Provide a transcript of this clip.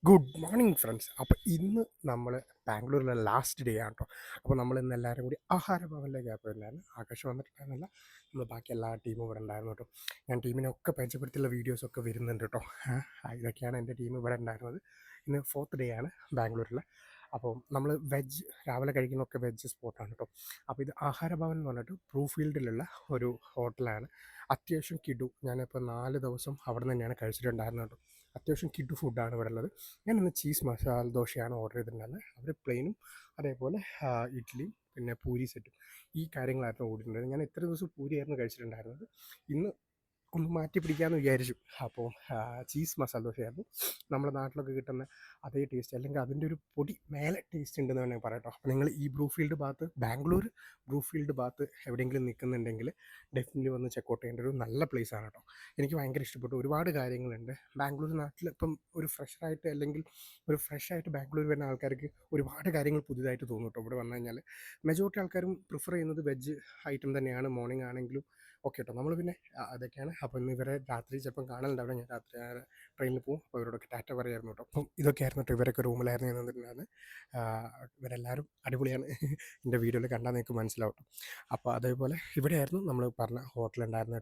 Good morning friends. അപ്പോൾ ഇന്ന് നമ്മൾ ബാംഗ്ലൂരിലെ ലാസ്റ്റ് ഡേ ആണ് കേട്ടോ. അപ്പോൾ നമ്മൾ ഇന്ന് എല്ലാവരും കൂടി ആഹാര ഭവനിലേക്ക് പോയിട്ടുണ്ടായിരുന്നു. ആകാശം വന്നിട്ടുണ്ടായിരുന്നില്ല, നമ്മൾ ബാക്കി എല്ലാ ടീമും ഇവിടെ ഉണ്ടായിരുന്നു കേട്ടോ. ഞാൻ ടീമിനൊക്കെ പരിചയപ്പെടുത്തിയുള്ള വീഡിയോസൊക്കെ വരുന്നുണ്ട് കേട്ടോ. ഇതൊക്കെയാണ് എൻ്റെ ടീം ഇവിടെ ഉണ്ടായിരുന്നത്. ഇന്ന് 4th ഡേ ആണ് ബാംഗ്ലൂരിൽ. അപ്പോൾ നമ്മൾ വെജ് രാവിലെ കഴിക്കുന്നതൊക്കെ വെജ് സ്പോട്ടാണ് കേട്ടോ. അപ്പോൾ ഇത് ആഹാര ഭവൻ എന്ന് പറഞ്ഞിട്ട് ബ്രൂഫീൽഡിലുള്ള ഒരു ഹോട്ടലാണ്. അത്യാവശ്യം കിടു. ഞാനിപ്പോൾ 4 ദിവസം അവിടെ നിന്ന് തന്നെയാണ് കഴിച്ചിട്ടുണ്ടായിരുന്നത് കേട്ടോ. അത്യാവശ്യം കിടു ഫുഡാണ് ഇവിടെ ഉള്ളത്. ഞാനിന്ന് ചീസ് മസാല ദോശയാണ് ഓർഡർ ചെയ്തിട്ടുണ്ടായിരുന്നത്. അവർ പ്ലെയിനും അതേപോലെ ഇഡ്ഡലിയും പിന്നെ പൂരി സെറ്റും ഈ കാര്യങ്ങളായിരുന്നു ഓർഡർ ഞാൻ ഇത്ര ദിവസം പൂരിയായിരുന്നു കഴിച്ചിട്ടുണ്ടായിരുന്നത്. ഇന്ന് ഒന്ന് മാറ്റി പിടിക്കാമെന്ന് വിചാരിച്ചു. അപ്പോൾ ചീസ് മസാല ദോശയായിരുന്നു. നമ്മുടെ നാട്ടിലൊക്കെ കിട്ടുന്ന അതേ ടേസ്റ്റ്, അല്ലെങ്കിൽ അതിൻ്റെ ഒരു പൊടി മേലെ ടേസ്റ്റ് ഉണ്ടെന്ന് വേണമെങ്കിൽ പറയാം കേട്ടോ. അപ്പോൾ നിങ്ങൾ ഈ ബ്രൂഫീൽഡ് ഭാഗത്ത്, ബാംഗ്ലൂർ ബ്രൂഫീൽഡ് ഭാഗത്ത് എവിടെയെങ്കിലും നിൽക്കുന്നുണ്ടെങ്കിൽ ഡെഫിനറ്റ്ലി വന്ന് ചെക്കൗട്ട് ചെയ്യേണ്ട ഒരു നല്ല പ്ലേസാണ് കേട്ടോ. എനിക്ക് ഭയങ്കര ഇഷ്ടപ്പെട്ടു. ഒരുപാട് കാര്യങ്ങളുണ്ട്. ബാംഗ്ലൂർ നാട്ടിൽ ഇപ്പം ഒരു ഫ്രഷറായിട്ട്, അല്ലെങ്കിൽ ഒരു ഫ്രഷായിട്ട് ബാംഗ്ലൂർ വരുന്ന ആൾക്കാർക്ക് ഒരുപാട് കാര്യങ്ങൾ പുതിയതായിട്ട് തോന്നും കേട്ടോ. ഇവിടെ വന്നു കഴിഞ്ഞാൽ മെജോറിറ്റി ആൾക്കാരും പ്രിഫർ ചെയ്യുന്നത് വെജ് ഐറ്റം തന്നെയാണ്, മോർണിംഗ് ആണെങ്കിലും ഓക്കെ കേട്ടോ. നമ്മൾ പിന്നെ അതൊക്കെയാണ്. അപ്പോൾ ഇന്ന് ഇവരെ രാത്രി ചിലപ്പം കാണലുണ്ടാവില്ല. ഞാൻ രാത്രി ട്രെയിനിൽ പോകും. അപ്പോൾ ഇവരോടൊക്കെ ടാറ്റ പറയായിരുന്നു കേട്ടോ. അപ്പം ഇതൊക്കെയായിരുന്നു കേട്ടോ. ഇവരൊക്കെ റൂമിലായിരുന്നു ഞാൻ നിന്നിട്ടുണ്ടായിരുന്നത്. ഇവരെല്ലാവരും അടിപൊളിയാണ്. എൻ്റെ വീഡിയോയിൽ കണ്ടാൽ നിങ്ങൾക്ക് മനസ്സിലാവും. അപ്പോൾ അതേപോലെ ഇവിടെയായിരുന്നു നമ്മൾ പറഞ്ഞ ഹോട്ടലുണ്ടായിരുന്നത്.